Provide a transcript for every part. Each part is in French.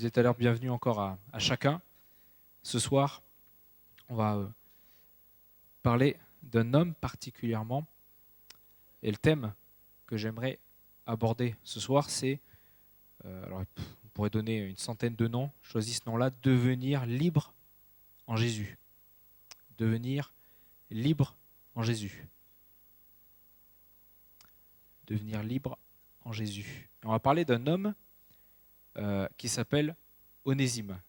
vous êtes à l'heure bienvenue encore à chacun. Ce soir, on va parler d'un homme particulièrement. Et le thème que j'aimerais aborder ce soir, c'est, alors on pourrait donner une centaine de noms, choisis ce nom-là, devenir libre en Jésus. Devenir libre en Jésus. Devenir libre en Jésus. Et on va parler d'un homme qui s'appelle Onésime.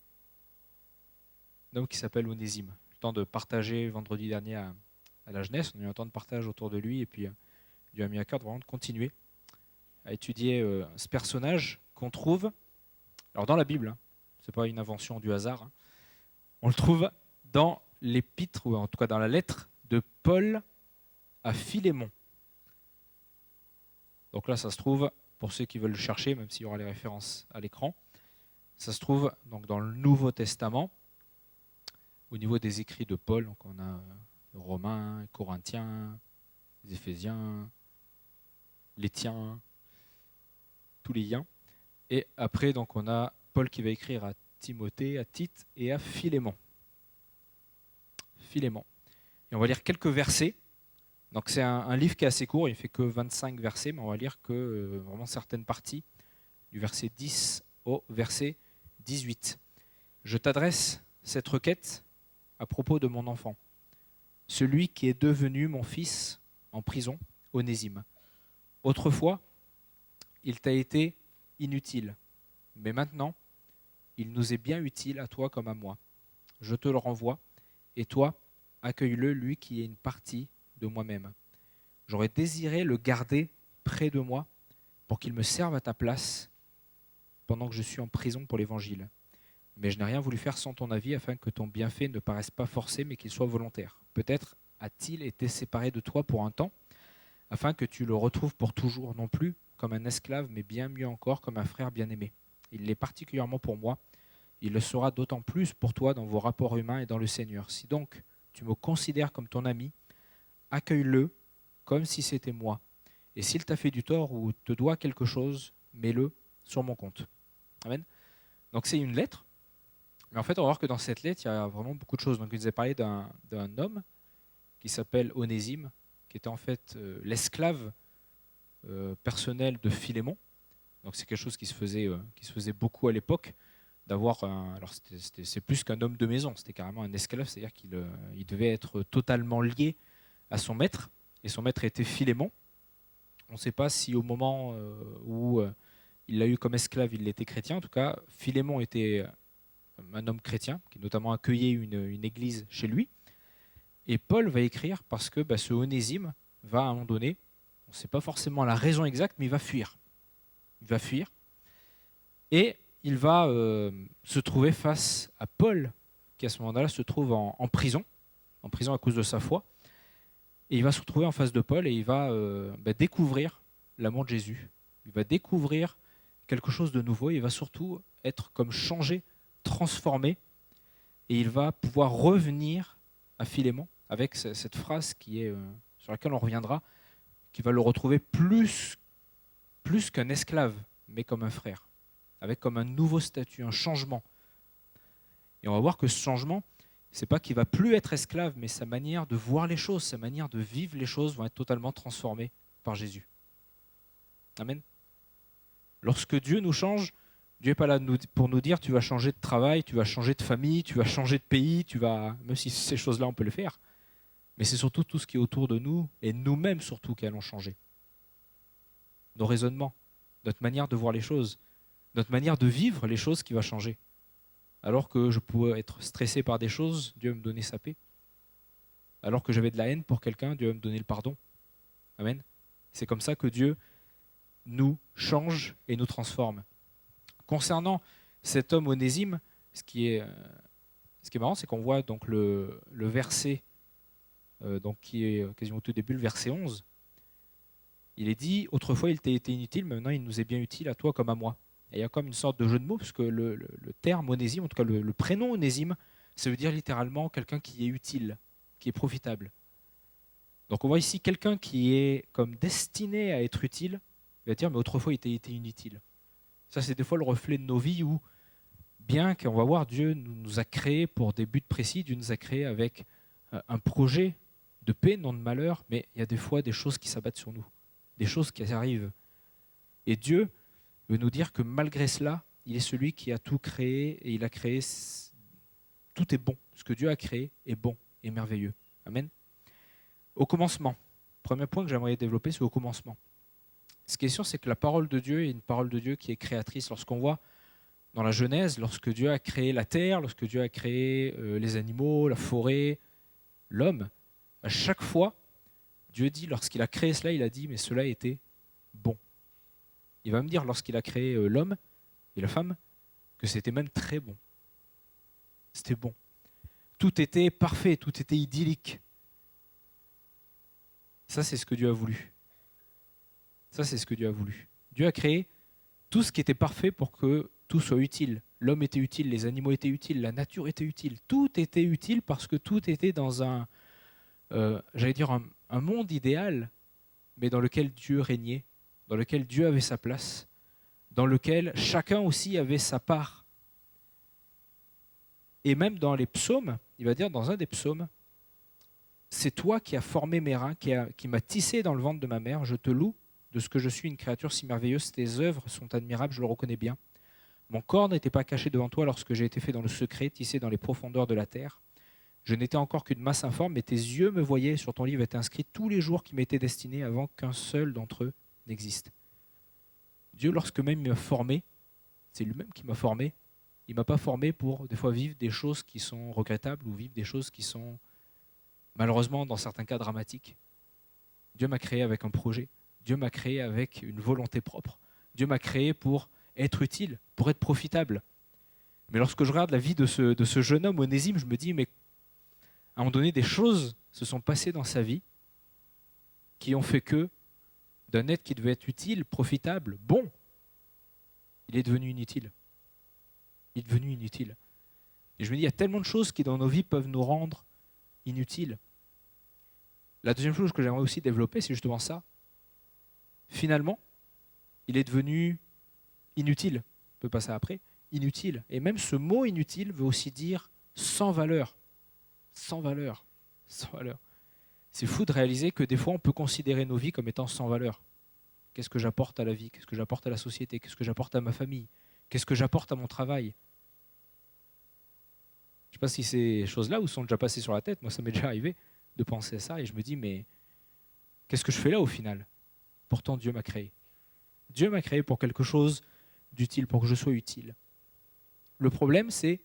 Un homme qui s'appelle Onésime. Le temps de partager vendredi dernier à la jeunesse, on a eu un temps de partage autour de lui et puis Dieu a mis à cœur de vraiment de continuer à étudier ce personnage qu'on trouve, alors dans la Bible, c'est pas une invention du hasard, on le trouve dans l'épître, ou en tout cas dans la lettre de Paul à Philémon. Donc là, ça se trouve, pour ceux qui veulent le chercher, même s'il y aura les références à l'écran, ça se trouve donc dans le Nouveau Testament, au niveau des écrits de Paul. Donc on a Romains, Corinthiens, les Éphésiens, les Tiens, tous les liens. Et après, donc, on a Paul qui va écrire à Timothée, à Tite et à Philémon. Philémon. Et on va lire quelques versets. Donc c'est un livre qui est assez court, il ne fait que 25 versets, mais on va lire que vraiment certaines parties, du verset 10 au verset 18. Je t'adresse cette requête à propos de mon enfant, celui qui est devenu mon fils en prison, Onésime. Autrefois, il t'a été inutile, mais maintenant, il nous est bien utile à toi comme à moi. Je te le renvoie, et toi, accueille-le, lui qui est une partie de moi-même. J'aurais désiré le garder près de moi pour qu'il me serve à ta place pendant que je suis en prison pour l'Évangile. Mais je n'ai rien voulu faire sans ton avis afin que ton bienfait ne paraisse pas forcé, mais qu'il soit volontaire. Peut-être a-t-il été séparé de toi pour un temps, afin que tu le retrouves pour toujours, non plus comme un esclave, mais bien mieux encore comme un frère bien-aimé. Il l'est particulièrement pour moi, il le sera d'autant plus pour toi dans vos rapports humains et dans le Seigneur. Si donc tu me considères comme ton ami, accueille-le comme si c'était moi. Et s'il t'a fait du tort ou te doit quelque chose, mets-le sur mon compte. Amen. Donc c'est une lettre, mais en fait on va voir que dans cette lettre il y a vraiment beaucoup de choses. Donc il nous a parlé d'un homme qui s'appelle Onésime, qui était en fait l'esclave personnel de Philémon. Donc c'est quelque chose qui se faisait beaucoup à l'époque, d'avoir alors c'est plus qu'un homme de maison, c'était carrément un esclave, c'est-à-dire qu'il devait être totalement lié à son maître, et son maître était Philémon. On ne sait pas si au moment où il l'a eu comme esclave, il était chrétien. En tout cas, Philémon était un homme chrétien, qui notamment accueillait une église chez lui. Et Paul va écrire parce que ce Onésime va à un moment donné, on ne sait pas forcément la raison exacte, mais il va fuir. Il va fuir. Et il va se trouver face à Paul, qui à ce moment-là se trouve en prison à cause de sa foi. Et il va se retrouver en face de Paul et il va découvrir l'amour de Jésus. Il va découvrir quelque chose de nouveau. Il va surtout être comme changé, transformé. Et il va pouvoir revenir à Philémon avec cette phrase qui est, sur laquelle on reviendra, qui va le retrouver plus qu'un esclave, mais comme un frère, avec comme un nouveau statut, un changement. Et on va voir que ce changement, c'est pas qu'il va plus être esclave, mais sa manière de voir les choses, sa manière de vivre les choses vont être totalement transformées par Jésus. Amen. Lorsque Dieu nous change, Dieu n'est pas là pour nous dire tu vas changer de travail, tu vas changer de famille, tu vas changer de pays, même si ces choses-là on peut le faire, mais c'est surtout tout ce qui est autour de nous et nous-mêmes surtout qui allons changer. Nos raisonnements, notre manière de voir les choses, notre manière de vivre les choses qui va changer. Alors que je pouvais être stressé par des choses, Dieu va me donner sa paix. Alors que j'avais de la haine pour quelqu'un, Dieu va me donner le pardon. Amen. C'est comme ça que Dieu nous change et nous transforme. Concernant cet homme Onésime, ce qui est marrant, c'est qu'on voit donc le verset donc qui est quasiment au tout début, le verset 11. Il est dit, autrefois il t'a été inutile, mais maintenant il nous est bien utile à toi comme à moi. Et il y a comme une sorte de jeu de mots, parce que le terme Onésime, en tout cas le prénom Onésime, ça veut dire littéralement quelqu'un qui est utile, qui est profitable. Donc on voit ici quelqu'un qui est comme destiné à être utile, il va dire, mais autrefois il t'a été inutile. Ça c'est des fois le reflet de nos vies où bien qu'on va voir, Dieu nous a créés pour des buts précis, Dieu nous a créés avec un projet de paix, non de malheur, mais il y a des fois des choses qui s'abattent sur nous, des choses qui arrivent. Et Dieu veut nous dire que malgré cela, il est celui qui a tout créé et il a créé, tout est bon. Ce que Dieu a créé est bon et merveilleux. Amen. Au commencement, premier point que j'aimerais développer, c'est au commencement. Ce qui est sûr, c'est que la parole de Dieu est une parole de Dieu qui est créatrice. Lorsqu'on voit dans la Genèse, lorsque Dieu a créé la terre, lorsque Dieu a créé les animaux, la forêt, l'homme, à chaque fois, Dieu dit, lorsqu'il a créé cela, il a dit, mais cela était bon. Il va me dire, lorsqu'il a créé l'homme et la femme, que c'était même très bon. C'était bon. Tout était parfait, tout était idyllique. Ça, c'est ce que Dieu a voulu. Ça, c'est ce que Dieu a voulu. Dieu a créé tout ce qui était parfait pour que tout soit utile. L'homme était utile, les animaux étaient utiles, la nature était utile. Tout était utile parce que tout était dans un monde idéal, mais dans lequel Dieu régnait, dans lequel Dieu avait sa place, dans lequel chacun aussi avait sa part. Et même dans les psaumes, il va dire dans un des psaumes, c'est toi qui as formé mes reins, qui m'as tissé dans le ventre de ma mère, je te loue de ce que je suis une créature si merveilleuse, tes œuvres sont admirables, je le reconnais bien. Mon corps n'était pas caché devant toi lorsque j'ai été fait dans le secret, tissé dans les profondeurs de la terre. Je n'étais encore qu'une masse informe, mais tes yeux me voyaient, sur ton livre étaient inscrits tous les jours qui m'étaient destinés avant qu'un seul d'entre eux n'existe. Dieu, lorsque même il m'a formé, c'est lui-même qui m'a formé, il ne m'a pas formé pour des fois vivre des choses qui sont regrettables ou vivre des choses qui sont malheureusement dans certains cas dramatiques. Dieu m'a créé avec un projet, Dieu m'a créé avec une volonté propre, Dieu m'a créé pour être utile, pour être profitable. Mais lorsque je regarde la vie de ce jeune homme Onésime, je me dis, mais à un moment donné, des choses se sont passées dans sa vie qui ont fait que, d'un être qui devait être utile, profitable, bon, il est devenu inutile. Il est devenu inutile. Et je me dis, il y a tellement de choses qui dans nos vies peuvent nous rendre inutiles. La deuxième chose que j'aimerais aussi développer, c'est justement ça. Finalement, il est devenu inutile. On peut passer après. Inutile. Et même ce mot inutile veut aussi dire sans valeur. Sans valeur. Sans valeur. C'est fou de réaliser que des fois, on peut considérer nos vies comme étant sans valeur. Qu'est-ce que j'apporte à la vie? Qu'est-ce que j'apporte à la société? Qu'est-ce que j'apporte à ma famille? Qu'est-ce que j'apporte à mon travail? Je ne sais pas si ces choses-là vous sont déjà passées sur la tête. Moi, ça m'est déjà arrivé de penser à ça. Et je me dis, mais qu'est-ce que je fais là au final? Pourtant, Dieu m'a créé. Dieu m'a créé pour quelque chose d'utile, pour que je sois utile. Le problème, c'est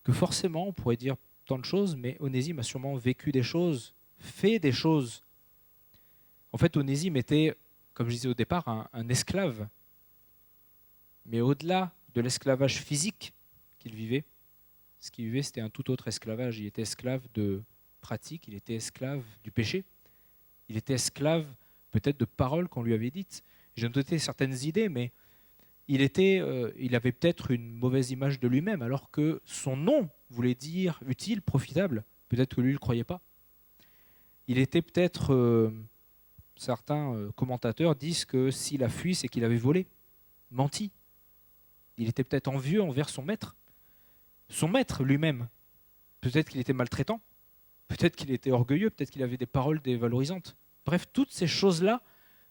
que forcément, on pourrait dire tant de choses, mais Onésime a sûrement vécu des choses, fait des choses. En fait, Onésime était, comme je disais au départ, un esclave. Mais au-delà de l'esclavage physique qu'il vivait, ce qu'il vivait, c'était un tout autre esclavage. Il était esclave de pratique, il était esclave du péché, il était esclave peut-être de paroles qu'on lui avait dites. J'ai noté certaines idées, mais il avait peut-être une mauvaise image de lui-même, alors que son nom voulait dire utile, profitable. Peut-être que lui ne le croyait pas. Il était peut-être, certains commentateurs disent que s'il a fui, c'est qu'il avait volé, menti. Il était peut-être envieux envers son maître lui-même. Peut-être qu'il était maltraitant, peut-être qu'il était orgueilleux, peut-être qu'il avait des paroles dévalorisantes. Bref, toutes ces choses-là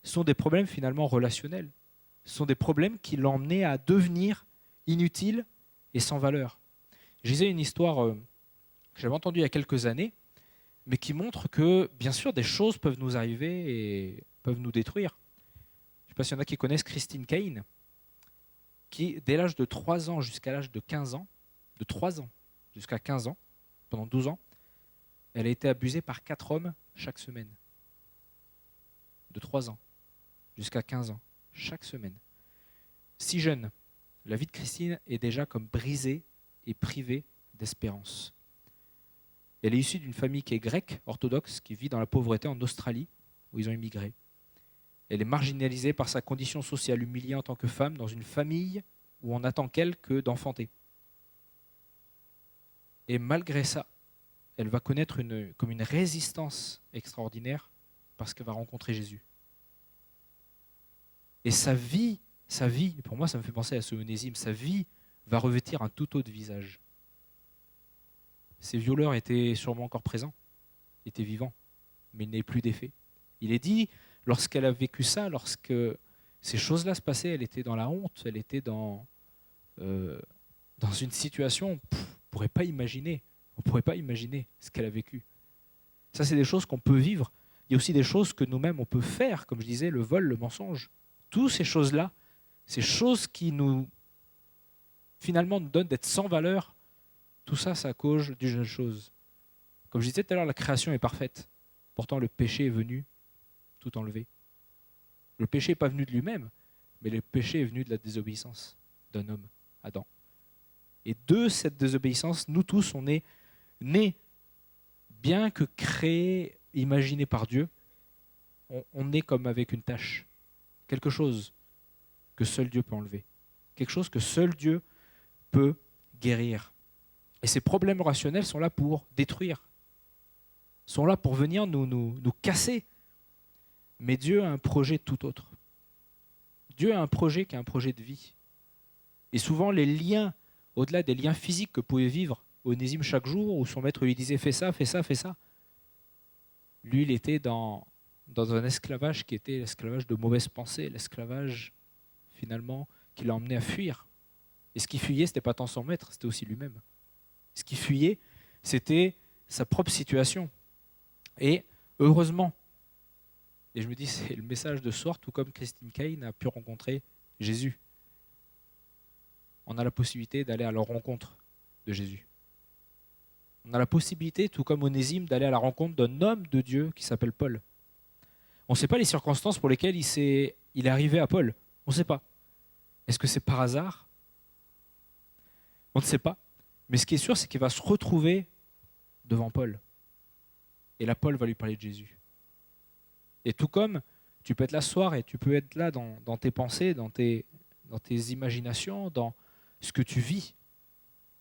sont des problèmes finalement relationnels. Ce sont des problèmes qui l'ont emmené à devenir inutile et sans valeur. Je disais une histoire que j'avais entendue il y a quelques années, mais qui montre que, bien sûr, des choses peuvent nous arriver et peuvent nous détruire. Je ne sais pas s'il y en a qui connaissent Christine Caine, qui, dès l'âge de 3 ans jusqu'à l'âge de 15 ans, de 3 ans jusqu'à 15 ans, pendant 12 ans, elle a été abusée par 4 hommes chaque semaine. De 3 ans jusqu'à 15 ans, chaque semaine. Si jeune, la vie de Christine est déjà comme brisée et privée d'espérance. Elle est issue d'une famille qui est grecque, orthodoxe, qui vit dans la pauvreté en Australie, où ils ont immigré. Elle est marginalisée par sa condition sociale, humiliée en tant que femme, dans une famille où on n'attend qu'elle que d'enfanter. Et malgré ça, elle va connaître comme une résistance extraordinaire parce qu'elle va rencontrer Jésus. Et sa vie, pour moi ça me fait penser à ce Onésime, sa vie va revêtir un tout autre visage. Ces violeurs étaient sûrement encore présents, étaient vivants, mais il n'est plus d'effet. Il est dit, lorsqu'elle a vécu ça, lorsque ces choses-là se passaient, elle était dans la honte, elle était dans une situation, on ne pourrait pas imaginer ce qu'elle a vécu. Ça, c'est des choses qu'on peut vivre. Il y a aussi des choses que nous-mêmes, on peut faire, comme je disais, le vol, le mensonge. Toutes ces choses-là, ces choses qui finalement nous donnent d'être sans valeur, tout ça, c'est à cause d'une chose. Comme je disais tout à l'heure, la création est parfaite. Pourtant, le péché est venu tout enlever. Le péché n'est pas venu de lui-même, mais le péché est venu de la désobéissance d'un homme, Adam. Et de cette désobéissance, nous tous, on est nés, bien que créés, imaginés par Dieu, on est comme avec une tâche. Quelque chose que seul Dieu peut enlever. Quelque chose que seul Dieu peut guérir. Et ces problèmes rationnels sont là pour détruire, sont là pour venir nous casser. Mais Dieu a un projet tout autre. Dieu a un projet qui est un projet de vie. Et souvent, les liens, au-delà des liens physiques que pouvait vivre Onésime chaque jour, où son maître lui disait « fais ça, fais ça, fais ça », lui, il était dans un esclavage qui était l'esclavage de mauvaises pensées, l'esclavage, finalement, qui l'a emmené à fuir. Et ce qui fuyait, ce n'était pas tant son maître, c'était aussi lui-même. Ce qui fuyait, c'était sa propre situation. Et heureusement, et je me dis, c'est le message de ce soir, tout comme Christine Kane a pu rencontrer Jésus. On a la possibilité d'aller à la rencontre de Jésus. On a la possibilité, tout comme Onésime, d'aller à la rencontre d'un homme de Dieu qui s'appelle Paul. On ne sait pas les circonstances pour lesquelles il est arrivé à Paul. On ne sait pas. Est-ce que c'est par hasard? On ne sait pas. Mais ce qui est sûr, c'est qu'il va se retrouver devant Paul. Et là, Paul va lui parler de Jésus. Et tout comme tu peux être là ce soir et tu peux être là dans tes pensées, dans tes imaginations, dans ce que tu vis,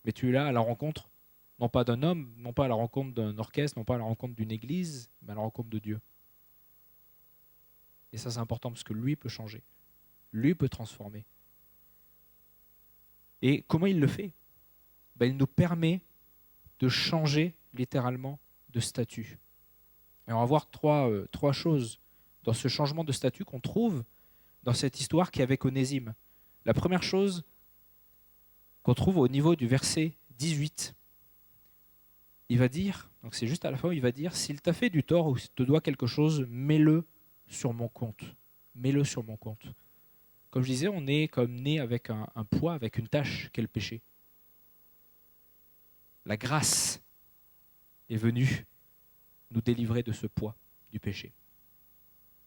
mais tu es là à la rencontre, non pas d'un homme, non pas à la rencontre d'un orchestre, non pas à la rencontre d'une église, mais à la rencontre de Dieu. Et ça, c'est important parce que lui peut changer. Lui peut transformer. Et comment il le fait? Il nous permet de changer littéralement de statut. Et on va voir trois choses dans ce changement de statut qu'on trouve dans cette histoire qui est avec Onésime. La première chose qu'on trouve au niveau du verset 18, il va dire, donc c'est juste à la fin, il va dire, s'il t'a fait du tort ou s'il te doit quelque chose, mets-le sur mon compte. Mets-le sur mon compte. Comme je disais, on est comme né avec un poids, avec une tâche qu'est le péché. La grâce est venue nous délivrer de ce poids du péché.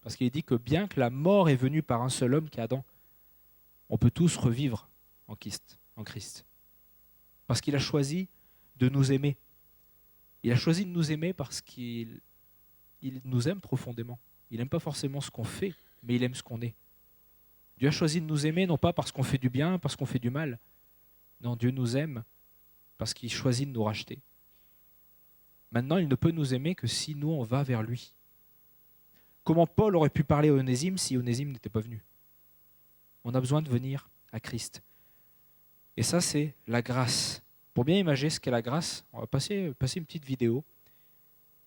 Parce qu'il est dit que bien que la mort est venue par un seul homme qui est Adam, on peut tous revivre en Christ. Parce qu'il a choisi de nous aimer. Il a choisi de nous aimer parce qu'il nous aime profondément. Il n'aime pas forcément ce qu'on fait, mais il aime ce qu'on est. Dieu a choisi de nous aimer non pas parce qu'on fait du bien, parce qu'on fait du mal. Non, Dieu nous aime parce qu'il choisit de nous racheter. Maintenant, il ne peut nous aimer que si nous, on va vers lui. Comment Paul aurait pu parler à Onésime si Onésime n'était pas venu? On a besoin de venir à Christ. Et ça, c'est la grâce. Pour bien imaginer ce qu'est la grâce, on va passer une petite vidéo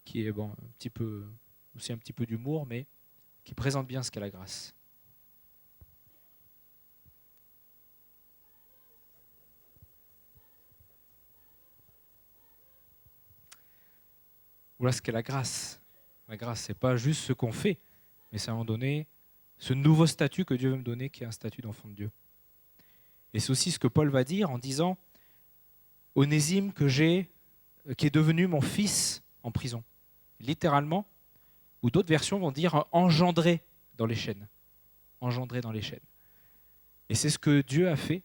qui est un petit peu d'humour, mais qui présente bien ce qu'est la grâce. Voilà ce qu'est la grâce. La grâce, ce n'est pas juste ce qu'on fait, mais c'est à un moment donné ce nouveau statut que Dieu veut me donner, qui est un statut d'enfant de Dieu. Et c'est aussi ce que Paul va dire en disant « Onésime qui est devenu mon fils en prison ». Littéralement, ou d'autres versions vont dire « engendré dans les chaînes ». Engendré dans les chaînes. Et c'est ce que Dieu a fait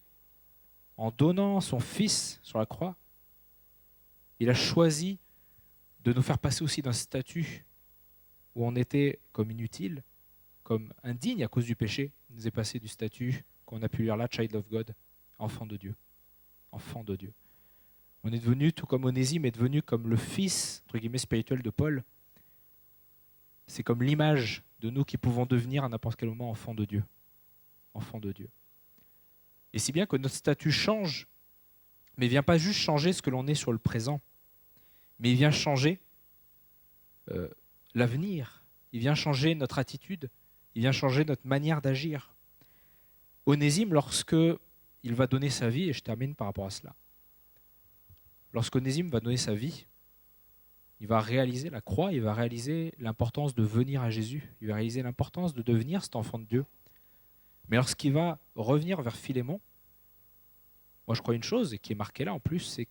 en donnant son fils sur la croix. Il a choisi de nous faire passer aussi d'un statut où on était comme inutile, comme indigne à cause du péché. Il nous est passé du statut qu'on a pu lire là, Child of God, enfant de Dieu. Enfant de Dieu. On est devenu, tout comme Onésime est devenu comme le fils, entre guillemets, spirituel de Paul. C'est comme l'image de nous qui pouvons devenir à n'importe quel moment enfants de Dieu. Enfants de Dieu. Et si bien que notre statut change Mais il ne vient pas juste changer ce que l'on est sur le présent, mais il vient changer l'avenir, il vient changer notre attitude, il vient changer notre manière d'agir. Onésime, lorsque il va donner sa vie, et je termine par rapport à cela, lorsqu'Onésime va donner sa vie, il va réaliser la croix, il va réaliser l'importance de venir à Jésus, il va réaliser l'importance de devenir cet enfant de Dieu. Mais lorsqu'il va revenir vers Philémon, moi je crois une chose, et qui est marquée là en plus, c'est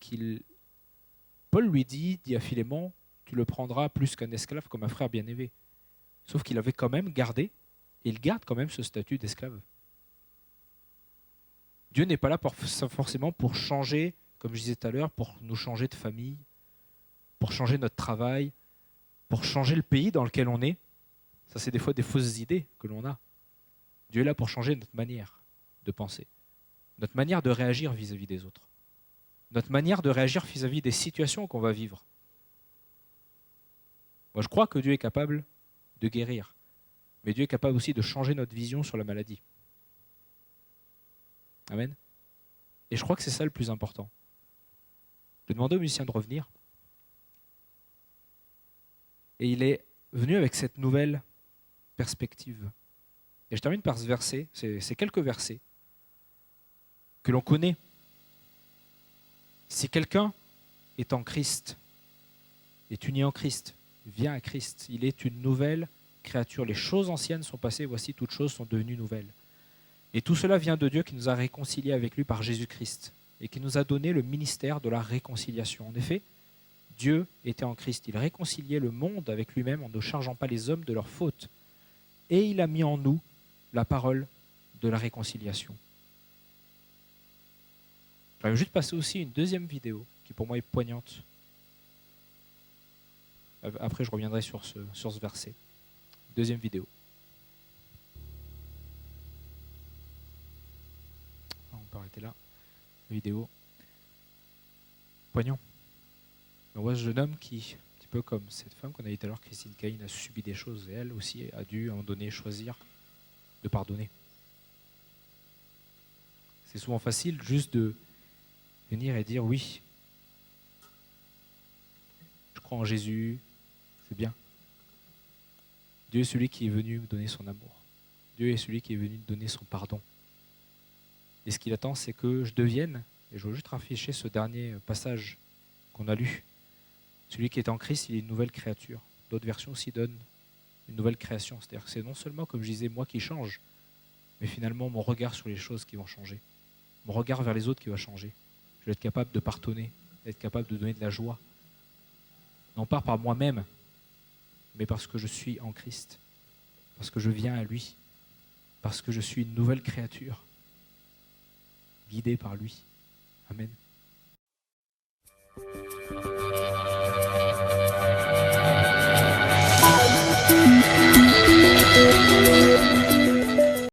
Paul lui dit à Philémon, tu le prendras plus qu'un esclave comme un frère bien-aimé. Sauf qu'il avait quand même gardé, et il garde quand même ce statut d'esclave. Dieu n'est pas là forcément pour changer, comme je disais tout à l'heure, pour nous changer de famille, pour changer notre travail, pour changer le pays dans lequel on est. Ça, c'est des fois des fausses idées que l'on a. Dieu est là pour changer notre manière de penser, notre manière de réagir vis-à-vis des autres, notre manière de réagir vis-à-vis des situations qu'on va vivre. Moi, je crois que Dieu est capable de guérir, mais Dieu est capable aussi de changer notre vision sur la maladie. Amen. Et je crois que c'est ça le plus important. Je demandais aux musiciens de revenir. Et il est venu avec cette nouvelle perspective. Et je termine par ce verset, c'est quelques versets que l'on connaît. Si quelqu'un est en Christ, est uni en Christ, vient à Christ, il est une nouvelle créature. Les choses anciennes sont passées, voici toutes choses sont devenues nouvelles. Et tout cela vient de Dieu qui nous a réconciliés avec lui par Jésus-Christ et qui nous a donné le ministère de la réconciliation. En effet, Dieu était en Christ. Il réconciliait le monde avec lui-même en ne chargeant pas les hommes de leurs fautes. Et il a mis en nous la parole de la réconciliation. Je vais juste passer aussi une deuxième vidéo qui pour moi est poignante. Après, je reviendrai sur ce verset. Deuxième vidéo. On peut arrêter là. Vidéo. Poignant. On voit ce jeune homme qui, un petit peu comme cette femme qu'on a dit tout à l'heure, Christine Cain, a subi des choses et elle aussi a dû, à un moment donné, choisir de pardonner. C'est souvent facile juste de venir et dire oui, je crois en Jésus, c'est bien. Dieu est celui qui est venu me donner son amour. Dieu est celui qui est venu me donner son pardon. Et ce qu'il attend, c'est que je devienne, et je veux juste afficher ce dernier passage qu'on a lu. Celui qui est en Christ, il est une nouvelle créature. D'autres versions aussi donnent une nouvelle création. C'est-à-dire que c'est non seulement, comme je disais, moi qui change, mais finalement mon regard sur les choses qui vont changer. Mon regard vers les autres qui va changer. Je vais être capable de pardonner, d'être capable de donner de la joie. Non pas par moi-même, mais parce que je suis en Christ. Parce que je viens à lui. Parce que je suis une nouvelle créature. Guidé par lui. Amen.